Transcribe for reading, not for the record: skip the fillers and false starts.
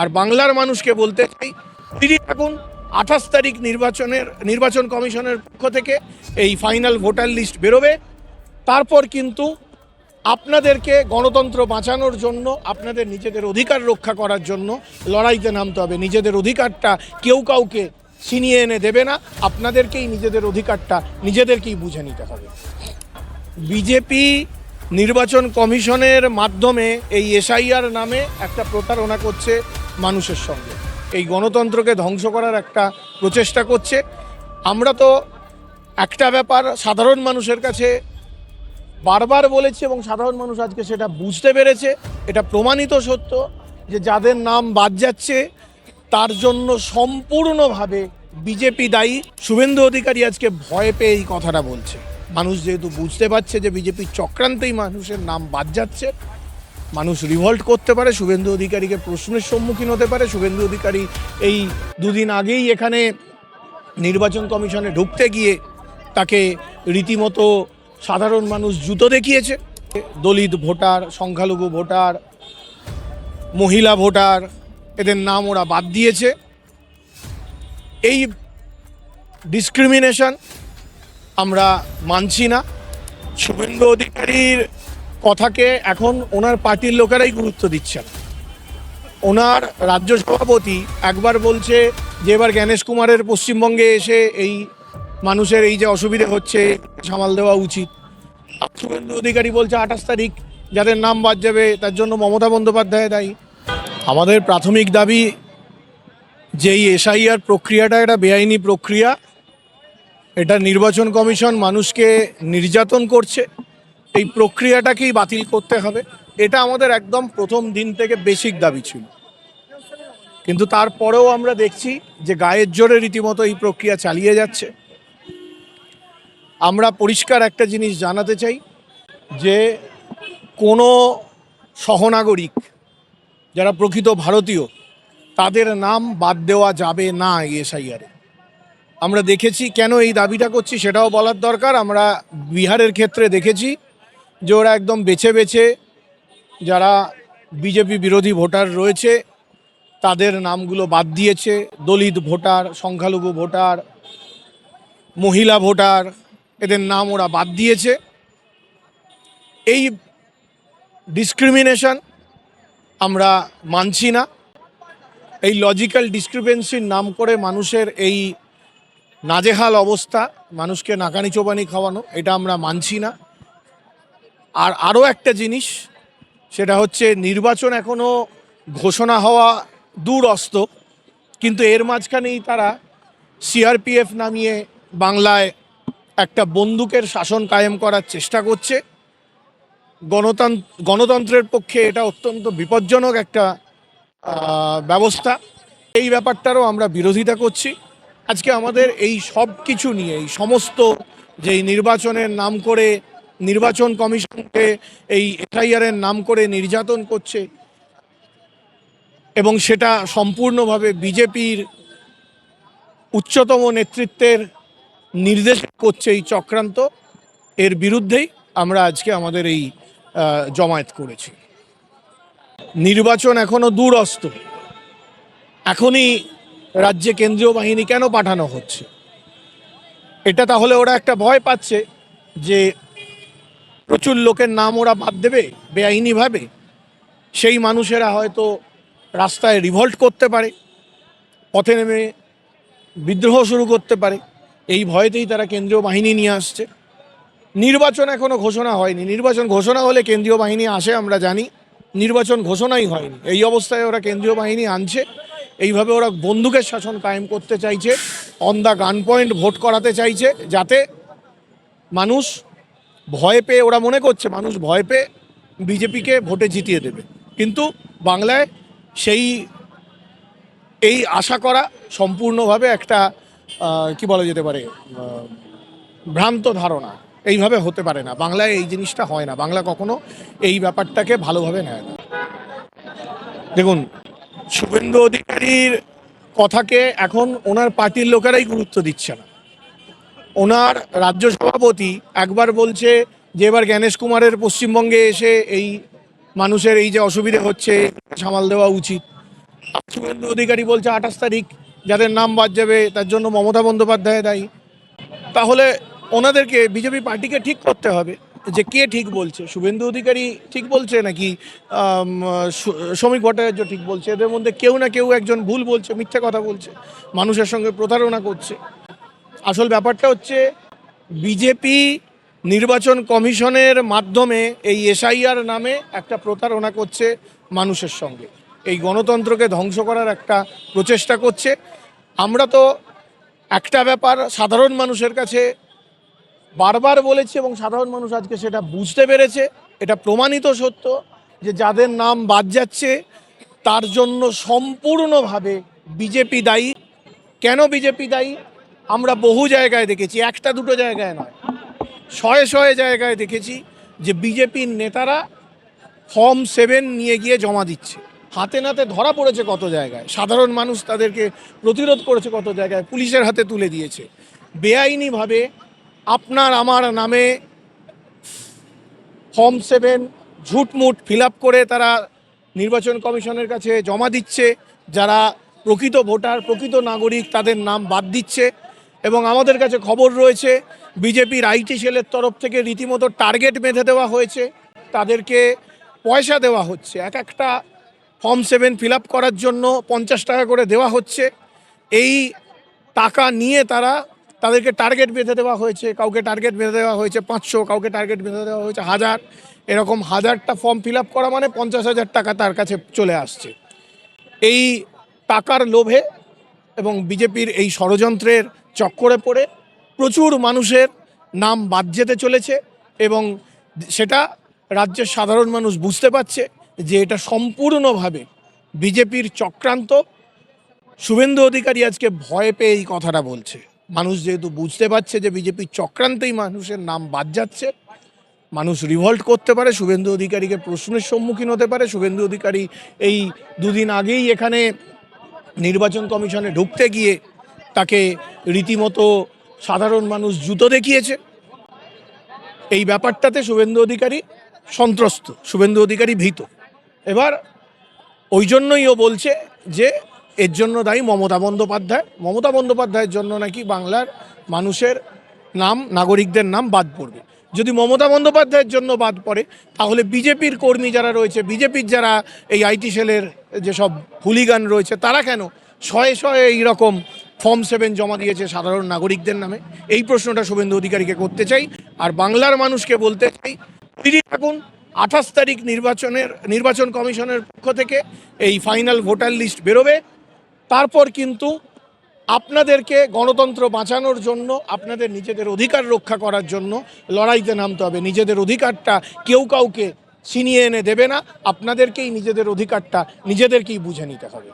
আর বাংলার মানুষকে বলতে চাই, তৈরি থাকুন। 28 তারিখ নির্বাচন কমিশনের পক্ষ থেকে এই ফাইনাল ভোটার লিস্ট বেরোবে। তারপর কিন্তু আপনাদেরকে গণতন্ত্র বাঁচানোর জন্য, আপনাদের নিজেদের অধিকার রক্ষা করার জন্য লড়াইতে নামতে হবে। নিজেদের অধিকারটা কেউ কাউকে ছিনিয়ে এনে দেবে না, আপনাদেরকেই নিজেদের অধিকারটা নিজেদেরকেই বুঝে নিতে হবে। বিজেপি নির্বাচন কমিশনের মাধ্যমে এই এসআইআর নামে একটা প্রতারণা করছে মানুষের সঙ্গে, এই গণতন্ত্রকে ধ্বংস করার একটা প্রচেষ্টা করছে। আমরা তো একটা ব্যাপার সাধারণ মানুষের কাছে বারবার বলেছি এবং সাধারণ মানুষ আজকে সেটা বুঝতে পেরেছে। এটা প্রমাণিত সত্য যে যাদের নাম বাদ যাচ্ছে তার জন্য সম্পূর্ণভাবে বিজেপি দায়ী। শুভেন্দু অধিকারী আজকে ভয় পেয়ে এই কথাটা বলছে। মানুষ যেহেতু বুঝতে পারছে যে বিজেপির চক্রান্তেই মানুষের নাম বাদ যাচ্ছে, মানুষ রিভল্ট করতে পারে, শুভেন্দু অধিকারীকে প্রশ্নের সম্মুখীন হতে পারে। শুভেন্দু অধিকারী এই দুদিন আগেই এখানে নির্বাচন কমিশনে ঢুকতে গিয়ে তাকে রীতিমতো সাধারণ মানুষ জুতো দেখিয়েছে। দলিত ভোটার, সংখ্যালঘু ভোটার, মহিলা ভোটার, এদের নাম ওরা বাদ দিয়েছে। এই ডিসক্রিমিনেশন আমরা মানছি না। শুভেন্দু অধিকারীর কথাকে এখন ওনার পার্টির লোকেরাই গুরুত্ব দিচ্ছে না। ওনার রাজ্য সভাপতি একবার বলছে যে এবার জ্ঞানেশ কুমারের পশ্চিমবঙ্গে এসে এই মানুষের এই যে অসুবিধে হচ্ছে সামাল দেওয়া উচিত। শুভেন্দু অধিকারী বলছে 28 তারিখ যাদের নাম বাদ যাবে তার জন্য মমতা বন্দ্যোপাধ্যায় দায়ী। আমাদের প্রাথমিক দাবি যে এই এসআইআর প্রক্রিয়াটা একটা বেআইনি প্রক্রিয়া, এটা নির্বাচন কমিশন মানুষকে নির্যাতন করছে, এই প্রক্রিয়াটাকেই বাতিল করতে হবে। এটা আমাদের একদম প্রথম দিন থেকে বেসিক দাবি ছিল। কিন্তু তারপরেও আমরা দেখছি যে গায়ের জোরে রীতিমতো এই প্রক্রিয়া চালিয়ে যাচ্ছে। আমরা পরিষ্কার একটা জিনিস জানাতে চাই যে কোনো সহনাগরিক যারা প্রকৃত ভারতীয় তাদের নাম বাদ দেওয়া যাবে না এসআইআরে। আমরা দেখেছি কেন এই দাবিটা করছি সেটাও বলার দরকার। আমরা বিহারের ক্ষেত্রে দেখেছি যে ওরা একদম বেছে বেছে যারা বিজেপি বিরোধী ভোটার রয়েছে তাদের নামগুলো বাদ দিয়েছে। দলিত ভোটার, সংখ্যালঘু ভোটার, মহিলা ভোটার, এদের নাম ওরা বাদ দিয়েছে। এই ডিসক্রিমিনেশন আমরা মানছি না। এই লজিক্যাল ডিসক্রিপেন্সির নাম করে মানুষের এই নাজেহাল অবস্থা, মানুষকে নাকানি চোবানি খাওয়ানো, এটা আমরা মানছি না। আর আরও একটা জিনিস, সেটা হচ্ছে নির্বাচন এখনও ঘোষণা হওয়া দূরস্থ, কিন্তু এর মাঝখানেই তারা সিআরপিএফ নামিয়ে বাংলায় একটা বন্দুকের শাসন কায়েম করার চেষ্টা করছে। গণতন্ত্রের পক্ষে এটা অত্যন্ত বিপজ্জনক একটা ব্যবস্থা। এই ব্যাপারটারও আমরা বিরোধিতা করছি। আজকে আমাদের এই সব কিছু নিয়ে, এই সমস্ত যেই নির্বাচনের নাম করে নির্বাচন কমিশনকে এই এসআইআরের নাম করে নির্যাতন করছে এবং সেটা সম্পূর্ণভাবে বিজেপির উচ্চতম নেতৃত্বের নির্দেশ করছে এই চক্রান্ত, এর বিরুদ্ধেই আমরা আজকে আমাদের এই জমায়েত করেছি। নির্বাচন এখনো দূরস্থ, এখনই রাজ্যে কেন্দ্রীয় বাহিনী কেন পাঠানো হচ্ছে? এটা তাহলে ওরা একটা ভয় পাচ্ছে যে প্রচুর লোকের নাম ওরা বাদ দেবে বেআইনিভাবে, সেই মানুষেরা হয়তো রাস্তায় রিভল্ট করতে পারে, পথে নেমে বিদ্রোহ শুরু করতে পারে। এই ভয়েতেই তারা কেন্দ্রীয় বাহিনী নিয়ে আসছে। নির্বাচন এখনো ঘোষণা হয়নি। নির্বাচন ঘোষণা হলে কেন্দ্রীয় বাহিনী আসে আমরা জানি, নির্বাচন ঘোষণাই হয়নি। এই অবস্থায় ওরা কেন্দ্রীয় বাহিনী আনছে। এইভাবে ওরা বন্দুকের শাসন কায়েম করতে চাইছে, on the gun point vote করাতে চাইছে, যাতে মানুষ ভয় পেয়ে, ওরা মনে করছে মানুষ ভয় পেয়ে বিজেপিকে ভোটে জিতিয়ে দেবে। কিন্তু বাংলায় এই আশা করা সম্পূর্ণভাবে একটা কি বলা যেতে পারে ভ্রান্ত ধারণা। এইভাবে হতে পারে না, বাংলায় এই জিনিসটা হয় না। বাংলা কখনো এই ব্যাপারটাকে ভালোভাবে নেয় না। দেখুন, শুভেন্দু অধিকারীর কথাকে এখন ওনার পার্টির লোকেরাই গুরুত্ব দিচ্ছে না। ওনার রাজ্য সভাপতি একবার বলছে যে এবার জ্ঞানেশ কুমারের পশ্চিমবঙ্গে এসে এই মানুষের এই যে অসুবিধে হচ্ছে সামাল দেওয়া উচিত। শুভেন্দু অধিকারী বলছে 28 তারিখ যাদের নাম বাদ যাবে তার জন্য মমতা বন্দ্যোপাধ্যায় দায়ী। তাহলে ওনাদেরকে বিজেপি পার্টিকে ঠিক করতে হবে যে কে ঠিক বলছে, শুভেন্দু অধিকারী ঠিক বলছে নাকি শ্রমিক ভট্টাচার্য ঠিক বলছে। এদের মধ্যে কেউ না কেউ একজন ভুল বলছে, মিথ্যে কথা বলছে, মানুষের সঙ্গে প্রতারণা করছে। আসল ব্যাপারটা হচ্ছে বিজেপি নির্বাচন কমিশনের মাধ্যমে এই এসআইআর নামে একটা প্রতারণা করছে মানুষের সঙ্গে, এই গণতন্ত্রকে ধ্বংস করার একটা প্রচেষ্টা করছে। আমরা তো একটা ব্যাপার সাধারণ মানুষের কাছে বারবার বলেছি এবং সাধারণ মানুষ আজকে সেটা বুঝতে পেরেছে। এটা প্রমাণিত সত্য যে যাদের নাম বাদ যাচ্ছে তার জন্য সম্পূর্ণভাবে বিজেপি দায়ী। কেন বিজেপি দায়ী? আমরা বহু জায়গায় দেখেছি, একটা দুটো জায়গায় নয়, শয়ে শয়ে জায়গায় দেখেছি যে বিজেপির নেতারা ফর্ম 7 নিয়ে গিয়ে জমা দিচ্ছে। হাতে নাতে ধরা পড়েছে কত জায়গায়, সাধারণ মানুষ তাদেরকে প্রতিরোধ করেছে কত জায়গায়, পুলিশের হাতে তুলে দিয়েছে। বেআইনিভাবে আপনার আমার নামে ফর্ম 7 ঝুটমুট ফিল আপ করে তারা নির্বাচন কমিশনের কাছে জমা দিচ্ছে। যারা প্রকৃত ভোটার, প্রকৃত নাগরিক, তাদের নাম বাদ দিচ্ছে। এবং আমাদের কাছে খবর রয়েছে বিজেপির আইটি সেলের তরফ থেকে রীতিমতো টার্গেট বেঁধে দেওয়া হয়েছে, তাদেরকে পয়সা দেওয়া হচ্ছে। একটা ফর্ম 7 ফিল আপ করার জন্য 50 টাকা করে দেওয়া হচ্ছে। এই টাকা নিয়ে তাদেরকে টার্গেট বেঁধে দেওয়া হয়েছে। কাউকে টার্গেট বেঁধে দেওয়া হয়েছে 500, কাউকে টার্গেট বেঁধে দেওয়া হয়েছে 1000। এরকম 1000টা ফর্ম ফিল আপ করা মানে 50,000 টাকা তার কাছে চলে আসছে। এই টাকার লোভে এবং বিজেপির এই ষড়যন্ত্রের চক্করে পড়ে প্রচুর মানুষের নাম বাদ যেতে চলেছে এবং সেটা রাজ্যের সাধারণ মানুষ বুঝতে পারছে যে এটা সম্পূর্ণভাবে বিজেপির চক্রান্ত। শুভেন্দু অধিকারী আজকে ভয় পেয়ে এই কথাটা বলছে। মানুষ যেহেতু বুঝতে পারছে যে বিজেপির চক্রান্তেই মানুষের নাম বাদ যাচ্ছে, মানুষ রিভল্ট করতে পারে, শুভেন্দু অধিকারীকে প্রশ্নের সম্মুখীন হতে পারে। শুভেন্দু অধিকারী এই দুদিন আগেই এখানে নির্বাচন কমিশনে ঢুকতে গিয়ে তাকে রীতিমতো সাধারণ মানুষ জুতো দেখিয়েছে। এই ব্যাপারটাতে শুভেন্দু অধিকারী সন্ত্রস্ত, শুভেন্দু অধিকারী ভীত। এবার ওই জন্যই ও বলছে যে এর জন্য দায়ী মমতা বন্দ্যোপাধ্যায়। মমতা বন্দ্যোপাধ্যায়ের জন্য নাকি বাংলার মানুষের নাম, নাগরিকদের নাম বাদ পড়বে। যদি মমতা বন্দ্যোপাধ্যায়ের জন্য বাদ পড়ে তাহলে বিজেপির কর্মী যারা রয়েছে, বিজেপির যারা এই আইটি সেলের যেসব হুলিগান রয়েছে, তারা কেন শয়ে শয়ে এইরকম ফর্ম 7 জমা দিয়েছে সাধারণ নাগরিকদের নামে? এই প্রশ্নটা শুভেন্দু অধিকারীকে করতে চাই। আর বাংলার মানুষকে বলতে চাই, তৈরি থাকুন। 28 তারিখ নির্বাচন কমিশনের পক্ষ থেকে এই ফাইনাল ভোটার লিস্ট বেরোবে। তারপর কিন্তু আপনাদেরকে গণতন্ত্র বাঁচানোর জন্য, আপনাদের নিজেদের অধিকার রক্ষা করার জন্য লড়াইতে নামতে হবে। নিজেদের অধিকারটা কেউ কাউকে ছিনিয়ে এনে দেবে না, আপনাদেরকেই নিজেদের অধিকারটা নিজেদেরকেই বুঝে নিতে হবে।